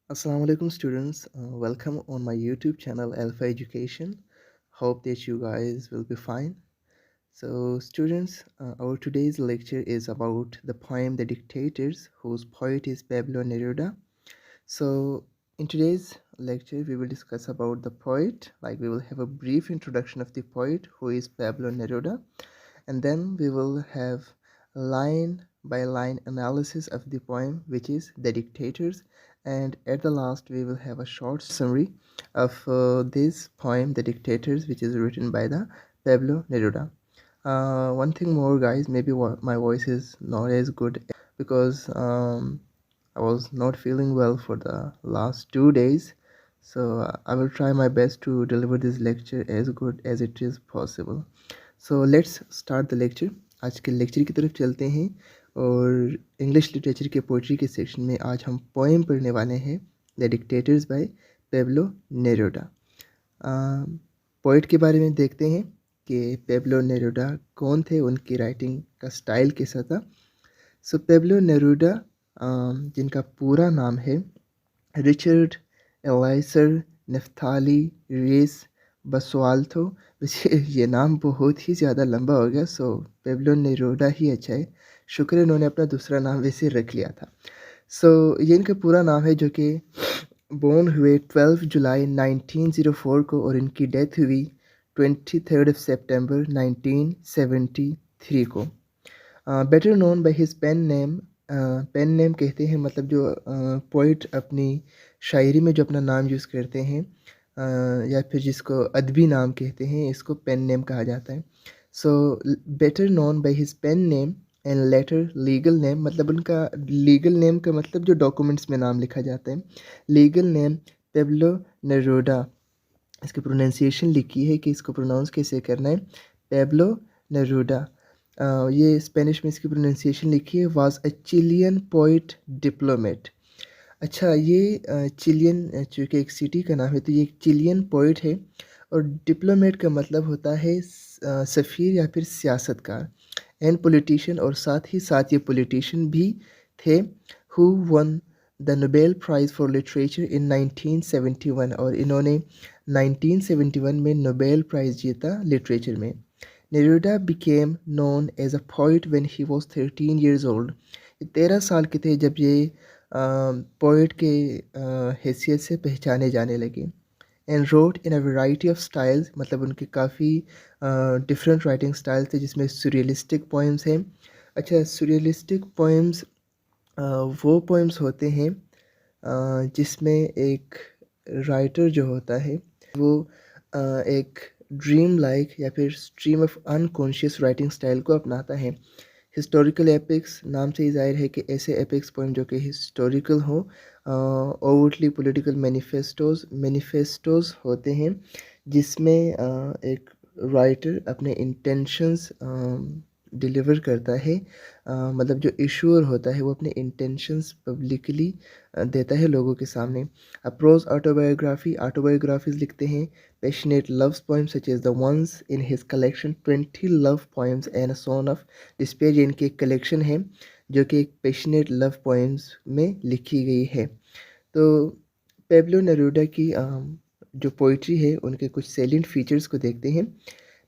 Assalamu alaikum students. Welcome on my YouTube channel Alpha Education. Hope that you guys will be fine. So students, our today's lecture is about the poem The Dictators, whose poet is Pablo Neruda. So in today's lecture we will discuss about the poet, like we will have a brief introduction of the poet who is Pablo Neruda, and then we will have line by line analysis of the poem, which is The Dictators, and at the last we will have a short summary of this poem The Dictators, which is written by the Pablo Neruda. One thing more, guys, maybe my voice is not as good because I was not feeling well for the last 2 days. So I will try my best to deliver this lecture as good as it is possible. So let's start the lecture. आज के lecture की तरफ चलते हैं और English literature के poetry के section में आज हम पोएम पढ़ने वाले हैं the dictators by Pablo Neruda. Poet के बारे में देखते हैं कि पेब्लो नेरुडा कौन थे, उनकी राइटिंग का स्टाइल कैसा था। सो पेब्लो नेरुडा, जिनका पूरा नाम है रिचर्ड एलाइसर नेफ्थाली रेस बसवाल्थो। वैसे ये नाम बहुत ही ज़्यादा लंबा हो गया, सो पेब्लो नेरुडा ही अच्छा है। शुक्र है उन्होंने अपना दूसरा नाम वैसे रख लिया था। सो ये इनका पूरा नाम है, जो कि बोर्न हुए 12 जुलाई 1904 को और इनकी डेथ हुई 23 सितंबर 1973 को। Better known by his pen name. Pen name कहते हैं मतलब जो पोइट अपनी शायरी में जो अपना नाम यूज़ करते हैं, या फिर जिसको अदबी नाम कहते हैं, इसको पेन नेम कहा जाता है। So better known by his pen name and later legal name, मतलब उनका लीगल नेम का मतलब जो डॉक्यूमेंट्स में नाम लिखा जाता है। Legal name Pablo Neruda. इसकी प्रोनाउंसिएशन लिखी है कि इसको प्रोनाउंस कैसे करना है, पेब्लो नेरुडा। ये स्पेनिश में इसकी प्रोनाउंसिएशन लिखी है। Was a Chilean poet diplomat. अच्छा, ये चिलियन चूँकि एक सिटी का नाम है, तो ये एक चिलियन पोइट है और डिप्लोमेट का मतलब होता है सफ़ीर या फिर सियासतकार, एंड पॉलिटिशियन, और साथ ही साथ ये पॉलिटिशियन भी थे। Who won the Nobel prize for literature in 1971, और इन्होंने 1971 में नोबेल प्राइज़ जीता लिटरेचर में। Neruda became known as a poet when he was 13 years old. 13 साल के थे जब ये पोइट के हैसियत से पहचाने जाने लगे। And wrote in a variety of styles, मतलब उनके काफ़ी डिफरेंट राइटिंग स्टाइल थे, जिसमें सुरियलिस्टिक पोएम्स हैं। अच्छा, सुरियलिस्टिक पोएम्स वो पोएम्स होते हैं जिसमें एक राइटर जो होता है वो एक ड्रीम लाइक या फिर stream of unconscious writing style को अपनाता है। हिस्टोरिकल एपिक्स नाम से ही जाहिर है कि ऐसे एपिक्स पोएम जो कि हिस्टोरिकल हो, ओवरटली पॉलिटिकल मैनिफेस्टोज होते हैं, जिसमें एक राइटर अपने इंटेंशंस डिलीवर करता है। मतलब जो इशूअर होता है वो अपने इंटेंशंस पब्लिकली देता है लोगों के सामने। प्रोज ऑटोबायोग्राफीज लिखते हैं। Passionate love poems such as the ones in his collection 20 love poems and a song of despair, इनकी एक कलेक्शन है जो कि एक पैशनेट लव पोएम्स में लिखी गई है। तो पेब्लो नेरुदा की जो पोइट्री है उनके कुछ सैलिएंट फीचर्स को देखते हैं।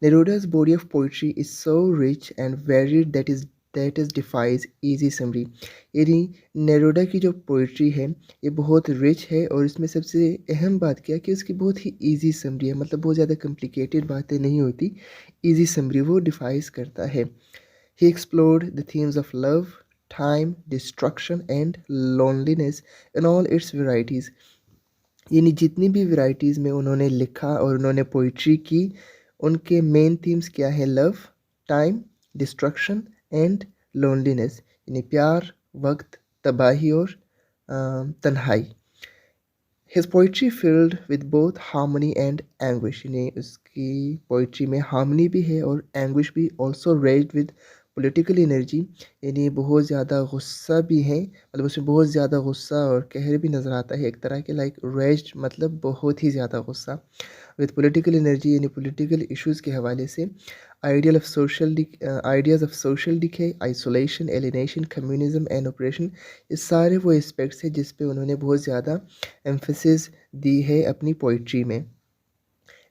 नेरुदा's body of poetry is so rich and varied that is defies easy summary। यानी नेरुदा की जो पोइट्री है ये बहुत रिच है, और इसमें सबसे अहम बात क्या है कि उसकी बहुत ही इजी समरी है, मतलब बहुत ज़्यादा कॉम्प्लिकेटेड बातें नहीं होती, इजी समरी वो डिफाइस करता है। He explored the themes of love, time, destruction and loneliness in all its varieties. यानी जितनी भी वैराइटीज़ में उन्होंने लिखा और उन्होंने पोइट्री की, उनके मेन थीम्स क्या है, love, time, destruction and loneliness, यानी प्यार, वक्त, तबाही और तन्हाई। His poetry filled with both harmony and anguish, यानी उसकी पोइट्री में हार्मनी भी है और एंग्विश भी, also raised with political energy, यानी बहुत ज़्यादा गुस्सा भी है, मतलब उसमें बहुत ज़्यादा गुस्सा और कहर भी नज़र आता है एक तरह के, लाइक रेज्ड मतलब बहुत ही ज़्यादा गुस्सा। विद पॉलिटिकल एनर्जी यानी पॉलिटिकल इश्यूज़ के हवाले से ideas of social decay, isolation, alienation, communism and operation, ये सारे वो एस्पेक्ट्स हैं जिस पे उन्होंने बहुत ज़्यादा एम्फेसिस दी है अपनी पोइट्री में।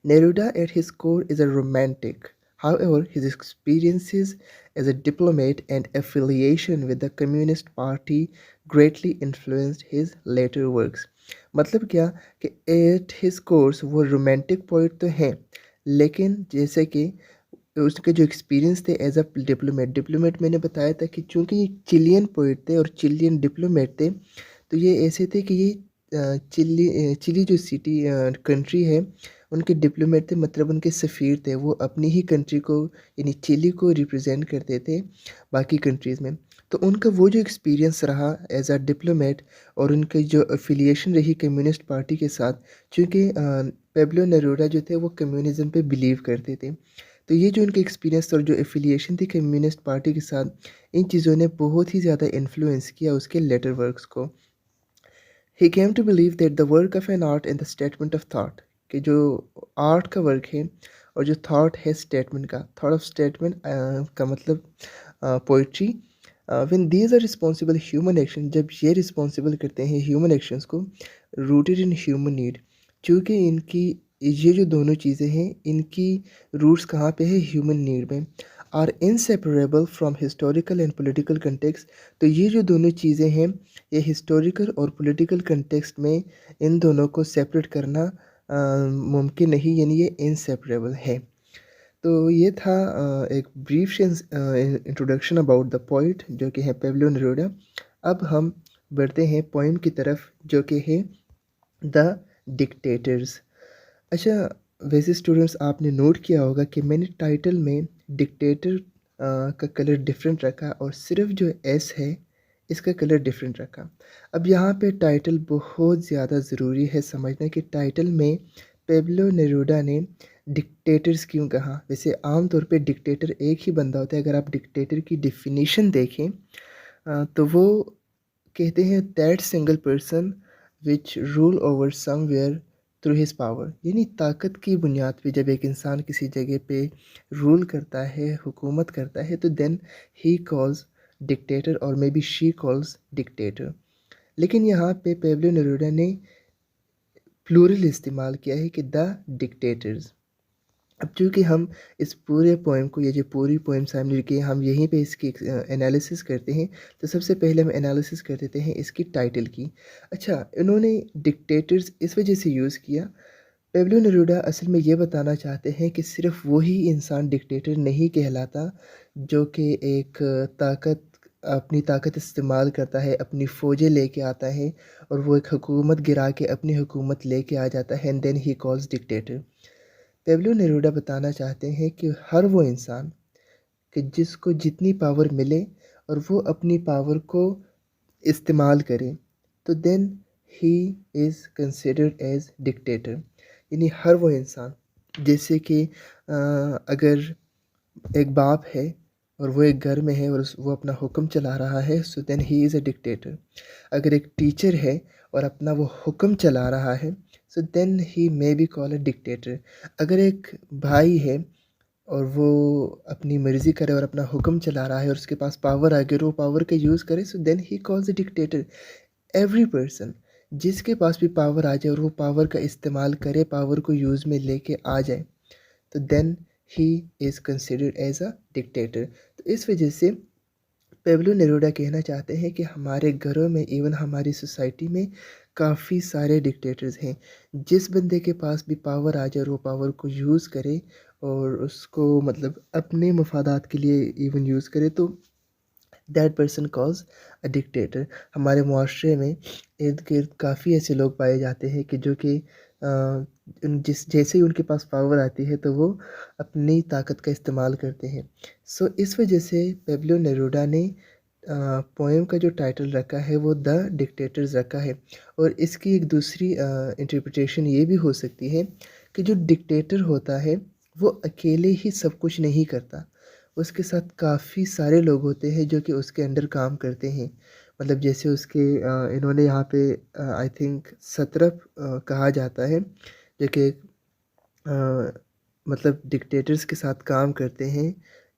Neruda at his core is a romantic. However, his experiences as a diplomat and affiliation with the Communist Party greatly influenced his later works. मतलब क्या कि एट हिज कोर्स वो रोमांटिक पोइट तो हैं, लेकिन जैसे कि उसके जो एक्सपीरियंस थे एज अ डिप्लोमेट मैंने बताया था कि चूँकि ये चिलियन पोइट थे और चिलियन डिप्लोमेट थे, तो ये ऐसे थे कि ये चिली जो सिटी कंट्री है, उनके डिप्लोमेट थे, मतलब उनके सफ़ीर थे, वो अपनी ही कंट्री को यानी चिली को रिप्रेजेंट करते थे बाकी कंट्रीज़ में। तो उनका वो जो एक्सपीरियंस रहा एज अ डिप्लोमेट और उनकी जो एफिलिएशन रही कम्युनिस्ट पार्टी के साथ, चूँकि पेब्लो नेरूदा जो थे वो कम्युनिज़्म पे बिलीव करते थे। तो ये जो उनका एक्सपीरियंस और जो एफिलिएशन थी कम्युनिस्ट पार्टी के साथ, इन चीज़ों ने बहुत ही ज़्यादा इन्फ्लुएंस किया उसके लेटर वर्क्स को। He came to believe that the work of an art in the statement of thought, कि जो आर्ट का वर्क है और जो थॉट है स्टेटमेंट का, थॉट ऑफ स्टेटमेंट का मतलब poetry, when these are responsible human action, जब ये रिस्पॉन्सिबल करते हैं ह्यूमन एक्शंस को, रूटेड इन ह्यूमन नीड, चूँकि इनकी ये जो दोनों चीज़ें हैं इनकी रूट्स कहाँ पे है, ह्यूमन नीड में, are inseparable from historical and political context. तो ये जो दोनों चीज़ें हैं, ये हिस्टोरिकल और पॉलिटिकल कंटेक्स्ट में इन दोनों को सेपरेट करना मुमकिन नहीं, यानी ये इनसेपरेबल है। तो ये था एक brief introduction about the poet जो कि है पेब्लो नेरूदा। अब हम बढ़ते हैं पोइम की तरफ जो कि है द डिक्टेटर्स। अच्छा, वैसे स्टूडेंट्स आपने नोट किया होगा कि मैंने टाइटल में डिक्टेटर का कलर डिफरेंट रखा और सिर्फ जो एस है इसका कलर डिफरेंट रखा। अब यहाँ पे टाइटल बहुत ज़्यादा ज़रूरी है समझना कि टाइटल में पेब्लो नेरूदा ने डिक्टेटर्स क्यों कहा। वैसे आम तौर पे डिक्टेटर एक ही बंदा होता है, अगर आप डिक्टेटर की डिफिनीशन देखें तो वो कहते हैं that single person which rule over somewhere through his power, यानी ताकत की बुनियाद पे जब एक इंसान किसी जगह पे रूल करता है, हुकूमत करता है, तो देन ही कॉल्स डिक्टेटर और may be she calls dictator. लेकिन यहाँ पे पेब्लो नेरूदा ने प्लूरल इस्तेमाल किया है कि द डिक्टेटर्स। अब चूँकि हम इस पूरे पोएम को, ये जो पूरी पोएम सामने रखी है, हम यहीं पे इसकी एनालिसिस करते हैं, तो सबसे पहले हम एनालिसिस कर देते हैं इसकी टाइटल की। अच्छा, इन्होंने डिक्टेटर्स इस वजह से यूज़ किया, पेब्लो नेरूदा असल में ये बताना चाहते हैं कि सिर्फ़ वही इंसान डिक्टेटर नहीं कहलाता जो कि एक अपनी ताकत इस्तेमाल करता है, अपनी फ़ौजें लेके आता है और वो एक हुकूमत गिरा के अपनी हुकूमत लेके आ जाता है and then he calls dictator. Pablo Neruda बताना चाहते हैं कि हर वो इंसान कि जिसको जितनी पावर मिले और वो अपनी पावर को इस्तेमाल करे, तो then he is considered as dictator. यानी हर वो इंसान, जैसे कि अगर एक बाप है और वो एक घर में है और वो अपना हुक्म चला रहा है, so then he is a dictator. अगर एक टीचर है और अपना वो हुक्म चला रहा है, so then he may be called a dictator. अगर एक भाई है और वो अपनी मर्ज़ी करे और अपना हुक्म चला रहा है और उसके पास पावर आ गई और वो पावर का यूज़ करे, so then he calls a dictator. Every person जिसके पास भी पावर आ जाए और वो पावर का इस्तेमाल करे, पावर को यूज़ में लेके आ जाए, तो then he is considered as a dictator. तो इस वजह से पेब्लो नेरूदा कहना चाहते हैं कि हमारे घरों में, इवन हमारी सोसाइटी में काफ़ी सारे डिक्टेटर्स हैं। जिस बंदे के पास भी पावर आ जाए और वो पावर को यूज़ करे और उसको मतलब अपने मफादात के लिए इवन यूज़ करे, तो that person calls a dictator. हमारे मुआशरे में इर्द गिर्द काफ़ी ऐसे लोग पाए जाते हैं कि जो कि जिस जैसे ही उनके पास पावर आती है तो वो अपनी ताकत का इस्तेमाल करते हैं। सो इस वजह से पेब्लो नेरूदा ने पोएम का जो टाइटल रखा है वो द डिक्टेटर्स रखा है। और इसकी एक दूसरी इंटरप्रिटेशन ये भी हो सकती है कि जो डिक्टेटर होता है वो अकेले ही सब कुछ नहीं करता, उसके साथ काफ़ी सारे लोग होते हैं जो कि उसके अंडर काम करते हैं। मतलब जैसे उसके इन्होंने यहाँ पे आई थिंक सत्रप कहा जाता है, जो कि अ, मतलब डिक्टेटर्स के साथ काम करते हैं,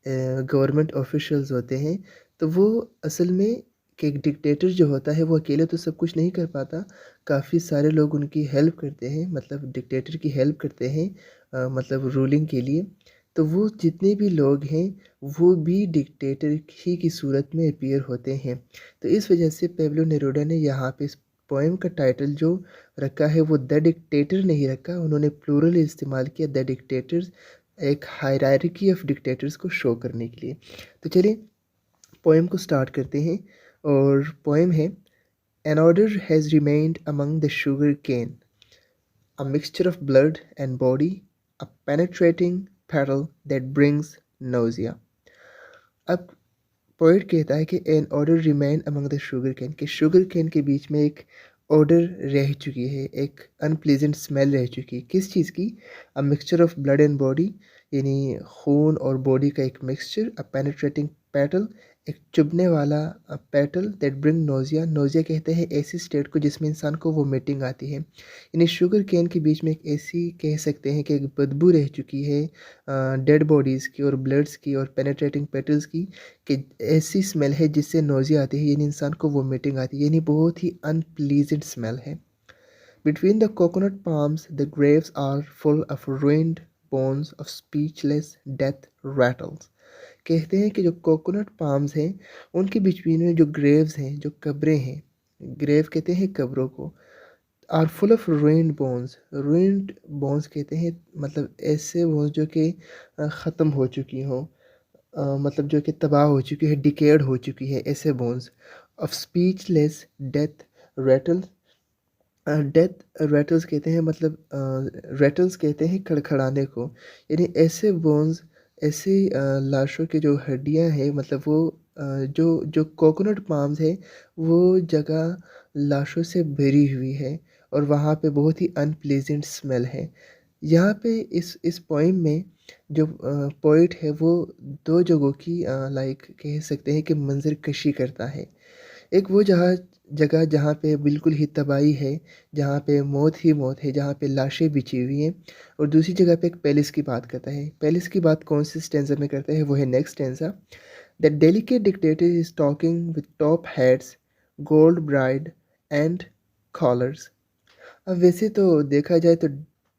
गवर्नमेंट ऑफिशियल्स होते हैं। तो वो असल में कि एक डिक्टेटर जो होता है वो अकेले तो सब कुछ नहीं कर पाता, काफ़ी सारे लोग उनकी हेल्प करते हैं, मतलब डिक्टेटर की हेल्प करते हैं मतलब रूलिंग के लिए। तो वो जितने भी लोग हैं वो भी डिक्टेटर ही की सूरत में अपीयर होते हैं। तो इस वजह से पेब्लो नेरूदा ने यहाँ पे इस पोएम का टाइटल जो रखा है वो द डिक्टेटर नहीं रखा, उन्होंने प्लूरल इस्तेमाल किया, द डिक्टेटर्स, एक हायरार्की ऑफ डिक्टेटर्स को शो करने के लिए। तो चलिए पोएम को स्टार्ट करते हैं। और पोएम है, an order has remained among the sugar cane, a mixture of blood and body, a penetrating peril that brings nausea. अब पोएट कहता है कि an order remain among the sugar cane, कि शुगर कैन के बीच में एक ऑर्डर रह चुकी है, एक अनप्लीजेंट स्मेल रह चुकी है। किस चीज़ की? A mixture of blood and body, यानी खून और बॉडी का एक मिक्सचर, अ पेनिट्रेटिंग पेटल, एक चुभने वाला petal, that bring nausea, nausea कहते हैं ऐसी स्टेट को जिसमें इंसान को वोमिटिंग आती है। यानी शुगर केन के बीच में एक ऐसी कह सकते हैं कि एक बदबू रह चुकी है डेड बॉडीज़ की और ब्लड्स की और पेनिट्रेटिंग पेटल्स की, कि ऐसी स्मेल है जिससे नोज़िया आती है, यानी इंसान को वोमिटिंग आती है, यानी बहुत ही अनप्लीजेंट स्मेल है। Between the coconut palms the graves are full of ruined bones of speechless death rattles। कहते हैं कि जो कोकोनट पाम्स हैं उनके बीच में जो ग्रेव्स हैं, जो कब्रें हैं, ग्रेव कहते हैं कब्रों को, are full of ruined bones, ruined bones कहते हैं मतलब ऐसे बोन्स जो कि ख़त्म हो चुकी हों, मतलब जो कि तबाह हो चुकी है, डिकेड हो चुकी है, ऐसे bones of speechless death rattle. Death rattles कहते हैं मतलब रैटल्स कहते हैं खड़खड़ाने को, यानी ऐसे बोन्स, ऐसी लाशों की जो हड्डियां हैं, मतलब वो जो जो कोकोनट पाम्स है वो जगह लाशों से भरी हुई है और वहाँ पे बहुत ही अनप्लेजेंट स्मेल है। यहाँ पे इस पोएम में जो पोएट है वो दो जगहों की लाइक कह सकते हैं कि मंज़र कशी करता है। एक वो जगह जहाँ पे बिल्कुल ही तबाही है, जहाँ पे मौत ही मौत है, जहाँ पे लाशें बिछी हुई हैं, और दूसरी जगह पे एक पैलेस की बात करता है। पैलेस की बात कौन से स्टैंज़ा में करता है? वो है next stanza, the delicate dictator is talking with top hats, gold braid and collars. अब वैसे तो देखा जाए तो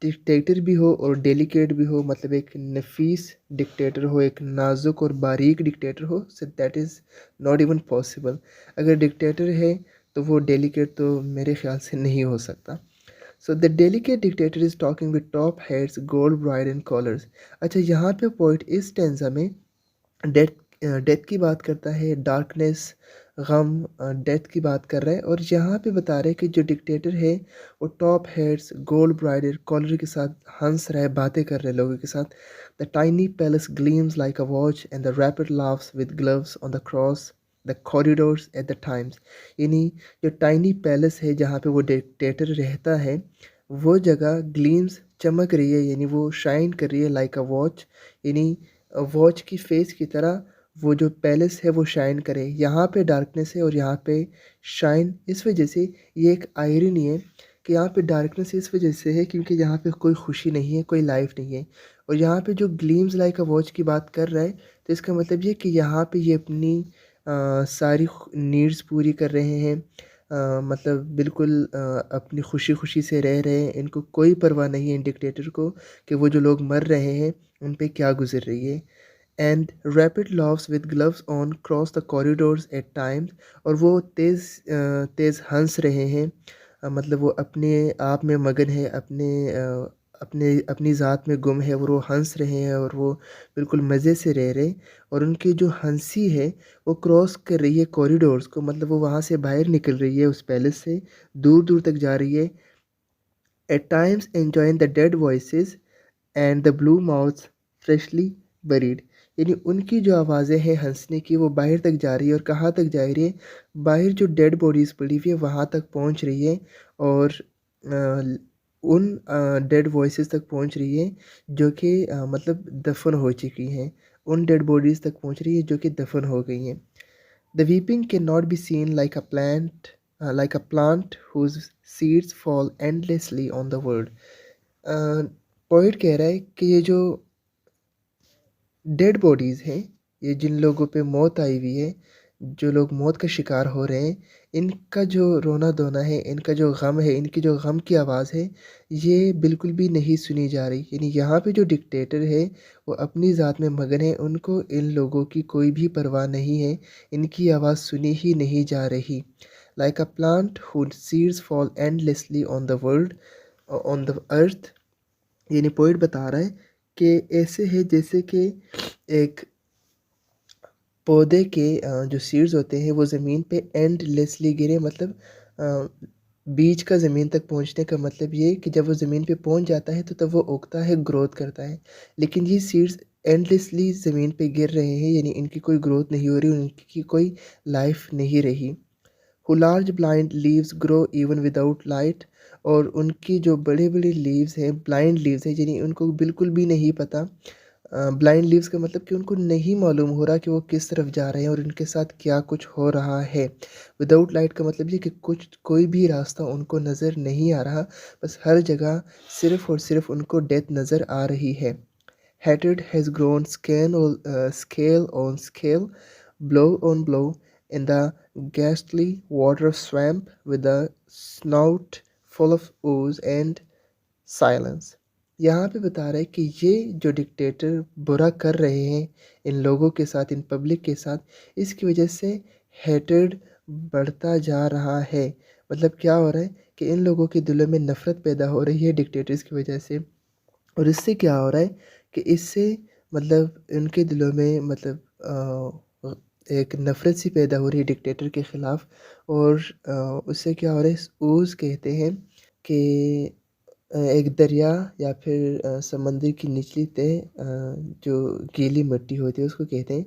डिक्टेटर भी हो और डेलिकेट भी हो, मतलब एक नफीस डिक्टेटर हो, एक नाजुक और बारीक डिक्टेटर हो, सो that is not even possible. अगर डिक्टेटर है तो वो डेलिकेट तो मेरे ख्याल से नहीं हो सकता। So the delicate dictator is talking with top heads, gold braid and collars. अच्छा, यहाँ पे पॉइंट इस स्टेंजा में डेथ डेथ की बात करता है, डार्कनेस, गम, डेथ की बात कर रहा है, और यहाँ पे बता रहे हैं कि जो डिक्टेटर है वो top heads, gold braider collar के साथ हंस रहा है, बातें कर रहे हैं लोगों के साथ। The tiny palace gleams like a watch and the rapid laughs with gloves on the cross the corridors at the times. यानी जो टाइनी पैलेस है जहाँ पे वो डिक्टेटर रहता है, वो जगह ग्लीम्स, चमक रही है, यानी वो शाइन कर रही है, लाइक अ वॉच, यानी वॉच की फेस की तरह वो जो पैलेस है वो शाइन करे। यहाँ पे डार्कनेस है और यहाँ पे शाइन, इस वजह से ये एक आयरनी है कि यहाँ पे डार्कनेस इस वजह से है क्योंकि यहाँ पे कोई खुशी नहीं है, कोई लाइफ नहीं है। और यहाँ पे जो ग्लीम्स लाइक अ वॉच की बात कर रहा है, तो इसका मतलब ये कि यहाँ पे ये अपनी सारी नीड्स पूरी कर रहे हैं, मतलब बिल्कुल अपनी खुशी खुशी से रह रहे हैं, इनको कोई परवाह नहीं है इन डिक्टेटर को कि वो जो लोग मर रहे हैं उन पे क्या गुजर रही है। And rapid laughs with gloves on cross the corridors at times, और वो तेज़ हंस रहे हैं, मतलब वो अपने आप में मगन है, अपनी ज़ात में गुम है, और वो हंस रहे हैं और वो बिल्कुल मज़े से रह रहे हैं। और उनकी जो हंसी है वो क्रॉस कर रही है कॉरिडोर्स को, मतलब वो वहाँ से बाहर निकल रही है उस पैलेस से, दूर दूर तक जा रही है। At times enjoying the dead voices and the blue mouths freshly buried, यानी उनकी जो आवाज़ें हैं हंसने की वो बाहर तक जा रही है, और कहाँ तक जा रही है? बाहर जो डेड बॉडीज़ पड़ी हुई है वहाँ तक पहुँच रही है, और अ, उन डेड वॉइसेस तक पहुँच रही है जो कि मतलब दफन हो चुकी हैं, उन डेड बॉडीज़ तक पहुँच रही है जो कि दफ़न हो गई हैं। The weeping can not be seen like a plant who's seeds fall endlessly on the world. Poet कह रहा है कि ये जो डेड बॉडीज़ हैं, ये जिन लोगों पे मौत आई हुई है, जो लोग मौत का शिकार हो रहे हैं, इनका जो रोना-धोना है, इनका जो गम है, इनकी जो गम की आवाज़ है, ये बिल्कुल भी नहीं सुनी जा रही। यानी यहाँ पे जो डिक्टेटर है, वो अपनी ज़ात में मगन है, उनको इन लोगों की कोई भी परवाह नहीं है, इनकी आवाज़ सुनी ही नहीं जा रही। Like a plant whose seeds fall endlessly on the world on the earth, यानी पोएट बता रहा है कि ऐसे है जैसे कि एक पौधे के जो सीड्स होते हैं वो ज़मीन पे एंडलेसली गिरे, मतलब अ, बीज का ज़मीन तक पहुँचने का मतलब ये कि जब वो ज़मीन पे पहुँच जाता है तो तब वो उगता है, ग्रोथ करता है। लेकिन ये सीड्स एंडलेसली ज़मीन पे गिर रहे हैं, यानी इनकी कोई ग्रोथ नहीं हो रही, उनकी कोई लाइफ़ नहीं रही। Who large blind leaves grow even without light, और उनकी जो बड़े-बड़े लीव्स हैं, ब्लाइंड लीव्स हैं, यानी उनको बिल्कुल भी नहीं पता। ब्लाइंड लीव्स का मतलब कि उनको नहीं मालूम हो रहा कि वो किस तरफ जा रहे हैं और उनके साथ क्या कुछ हो रहा है। विदाउट लाइट का मतलब ये कि कुछ कोई भी रास्ता उनको नज़र नहीं आ रहा, बस हर जगह सिर्फ़ और सिर्फ़ उनको डेथ नज़र आ रही है। Hatred has grown scale on scale, blow on blow, in the ghastly water swamp with a snout full of ooze and silence. यहाँ पे बता रहा है कि ये जो डिक्टेटर बुरा कर रहे हैं इन लोगों के साथ, इन पब्लिक के साथ, इसकी वजह से हेटेड बढ़ता जा रहा है। मतलब क्या हो रहा है कि इन लोगों के दिलों में नफ़रत पैदा हो रही है डिक्टेटर्स की वजह से, और इससे क्या हो रहा है कि इससे मतलब उनके दिलों में एक नफ़रत सी पैदा हो रही है डिक्टेटर के ख़िलाफ़। और उससे क्या हो रहा है, ओज़ कहते हैं कि एक दरिया या फिर समंदर की निचली तह, जो गीली मिट्टी होती है उसको कहते हैं।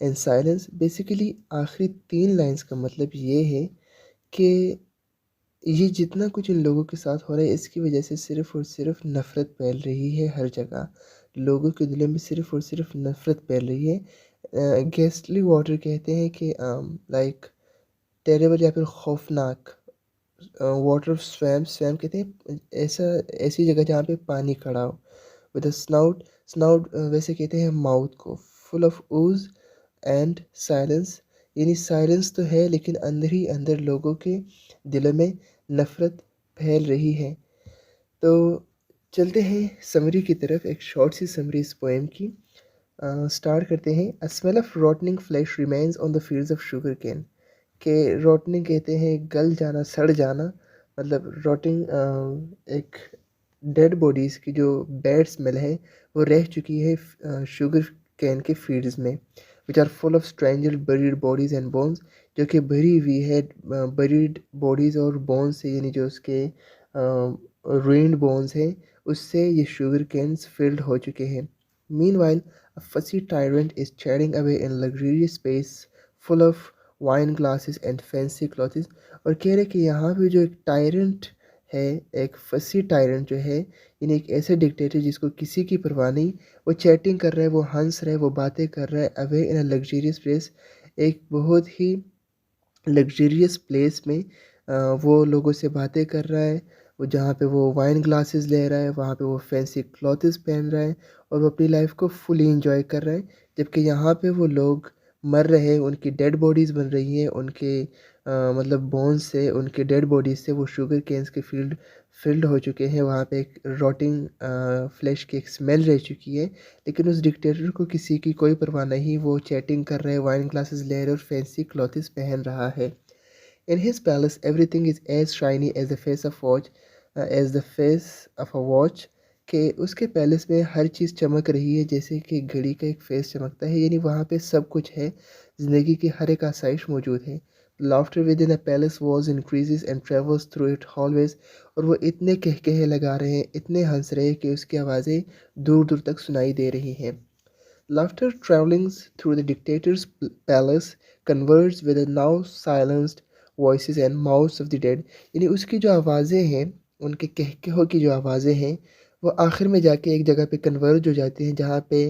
एंड साइलेंस बेसिकली आखिरी 3 लाइन्स का मतलब ये है कि ये जितना कुछ इन लोगों के साथ हो रहा है इसकी वजह से सिर्फ़ और सिर्फ़ नफ़रत फैल रही है हर जगह। लोगों के दिलों में सिर्फ़ और सिर्फ़ नफ़रत फैल रही है। गेस्टली वाटर कहते हैं कि लाइक टेरेबल या फिर खौफ़नाक। वाटर स्वैम्प, स्वैम्प कहते हैं ऐसा ऐसी जगह जहाँ पे पानी खड़ा हो। विद अ स्नाउट, स्नाउट वैसे कहते हैं माउथ को। Full of ooze and silence, यानी साइलेंस तो है लेकिन अंदर ही अंदर लोगों के दिलों में नफ़रत फैल रही है। तो चलते हैं समरी की तरफ, एक शॉर्ट सी समरी इस पोएम की। स्टार्ट करते हैं। A smell of rotting flesh remains on the fields of sugar cane. के रॉटनिंग कहते हैं गल जाना, सड़ जाना। मतलब रॉटिंग एक डेड बॉडीज़ की जो बैड स्मेल है वो रह चुकी है शुगर कैन के फील्ड्स में, which are full of stranger buried bodies and bones, जो कि भरी हुई है बरीड बॉडीज़ और बोन्स से, यानी जो उसके ruined बोन्स हैं उससे ये शुगर कैन्स फिल्ड हो चुके हैं। Meanwhile a fussy tyrant is chatting away in luxurious space full of wine glasses and fancy clothes. और कह रहे कि यहाँ पे जो एक टायरेंट है, एक फसी टायरेंट जो है, यानी एक ऐसे डिक्टेटर जिसको किसी की परवाह नहीं, वो चैटिंग कर रहा है, वो हंस रहा है, वो बातें कर रहा है away in a luxurious place, एक बहुत ही लग्जरियस प्लेस में वो लोगों से बातें कर रहा है। वो जहाँ पे वो वाइन ग्लासेस ले रहा है, वहाँ पे वो फैंसी क्लॉथेस पहन रहा है और वो अपनी लाइफ को फुली एंजॉय कर रहा है। जबकि यहाँ पे वो लोग मर रहे हैं, उनकी डेड बॉडीज़ बन रही हैं, उनके मतलब बोन्स से, उनके डेड बॉडीज़ से वो शुगर केन्स के फील्ड फिल्ड हो चुके हैं। वहाँ पे एक रॉटिंग फ्लेश की एक स्मेल रह चुकी है। लेकिन उस डिक्टेटर को किसी की कोई परवाह नहीं, वो चैटिंग कर रहे हैं, वाइन ग्लासेस ले रहे हैं और फैंसी क्लॉथेस पहन रहा है। In his palace, everything is as shiny as the face of watch, as the face of a watch, कि उसके पैलेस में हर चीज़ चमक रही है जैसे कि घड़ी का एक फेस चमकता है, यानी वहाँ पे सब कुछ है, ज़िंदगी की हर एक आसाइश मौजूद है। Laughter with in a palace was increases and travels through it hallways, और वो इतने कहकहे लगा रहे हैं, इतने हंस रहे हैं कि उसकी आवाज़ें दूर दूर तक सुनाई दे रही हैं। Laughter traveling through the dictator's palace converged with the now silenced voices and mouths of the dead, यानी उसकी जो आवाज़ें हैं, उनके कहकहों की जो आवाज़ें हैं, वो आखिर में जाके एक जगह पे कन्वर्ज हो जाती हैं जहाँ पे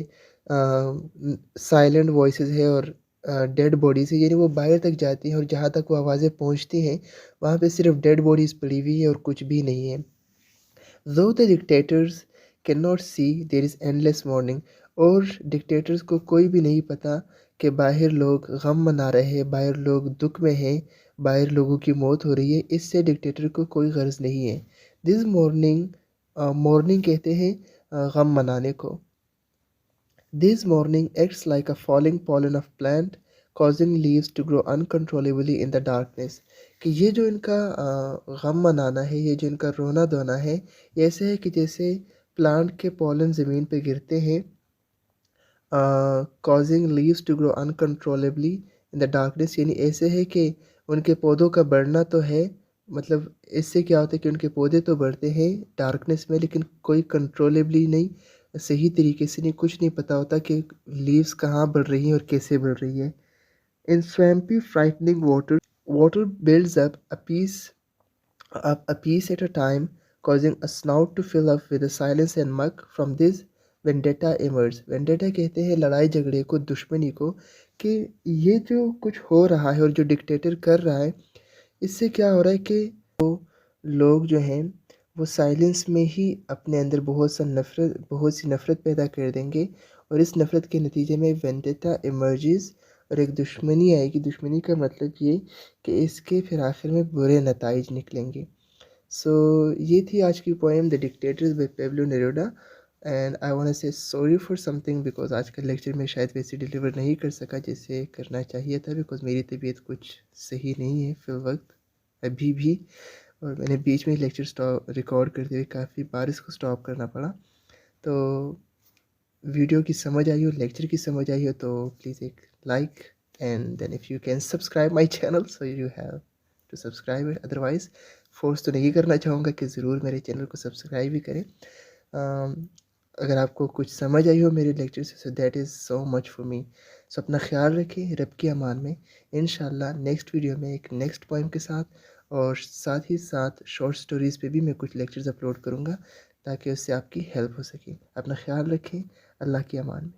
साइलेंट वॉइसेस है और डेड बॉडीज़ है, यानी वो बाहर तक जाती हैं और जहाँ तक वो आवाज़ें पहुँचती हैं, वहाँ पे सिर्फ़ डेड बॉडीज़ पड़ी हुई है और कुछ भी नहीं है। Though the dictators cannot see there is endless mourning, और डिक्टेटर्स को कोई भी नहीं पता कि बाहर लोग गम मना रहे हैं, बाहर लोग दुख में हैं, बाहर लोगों की मौत हो रही है, इससे डिक्टेटर को कोई गर्ज नहीं है। दिस मॉर्निंग, मॉर्निंग कहते हैं गम मनाने को। This morning acts like a falling pollen of plant, causing leaves to grow uncontrollably in the darkness। कि ये जो इनका गम मनाना है, ये जो इनका रोना धोना है, ये ऐसे है कि जैसे प्लांट के पॉलन ज़मीन पे गिरते हैं, causing leaves to grow uncontrollably in the darkness, यानी ऐसे है कि उनके पौधों का बढ़ना तो है, मतलब इससे क्या होता है कि उनके पौधे तो बढ़ते हैं डार्कनेस में, लेकिन कोई कंट्रोलेबली नहीं, सही तरीके से नहीं, कुछ नहीं पता होता कि लीव्स कहाँ बढ़ रही हैं और कैसे बढ़ रही है। In swampy frightening water, water builds up a piece at a time, causing a snout to fill up with the silence and muck. From this vendetta emerges। vendetta कहते हैं लड़ाई झगड़े को, दुश्मनी को, कि ये जो कुछ हो रहा है और जो डिक्टेटर कर रहा है, इससे क्या हो रहा है कि लोग जो हैं वो साइलेंस में ही अपने अंदर बहुत सी नफ़रत पैदा कर देंगे, और इस नफ़रत के नतीजे में वेंडेटा इमर्जेस और एक दुश्मनी आएगी। दुश्मनी का मतलब ये कि इसके फिर आखिर में बुरे नताइज निकलेंगे। सो ये थी आज की poem the dictators by Pablo Neruda. And I want to say sorry for something, because आज का लेक्चर में शायद वैसे डिलीवर नहीं कर सका जैसे करना चाहिए था, बिकॉज मेरी तबीयत कुछ सही नहीं है फिल वक्त अभी भी, और मैंने बीच में ही लेक्चर स्टॉप रिकॉर्ड करते हुए काफ़ी बार इसको स्टॉप करना पड़ा। तो वीडियो की समझ आई हो, लेक्चर की समझ आई हो, तो प्लीज़ एक like, and then if you can subscribe my channel, so you have to subscribe it. Otherwise force तो नहीं करना चाहूँगा कि ज़रूर मेरे चैनल को सब्सक्राइब ही करें। अगर आपको कुछ समझ आई हो मेरे लेक्चर से, so that is so much for me. So अपना ख़्याल रखें, रब की अमान में। इंशाल्लाह नेक्स्ट वीडियो में एक नेक्स्ट पोएम के साथ, और साथ ही साथ शॉर्ट स्टोरीज़ पे भी मैं कुछ लेक्चर्स अपलोड करूँगा, ताकि उससे आपकी हेल्प हो सके। अपना ख़्याल रखें, अल्लाह की अमान में।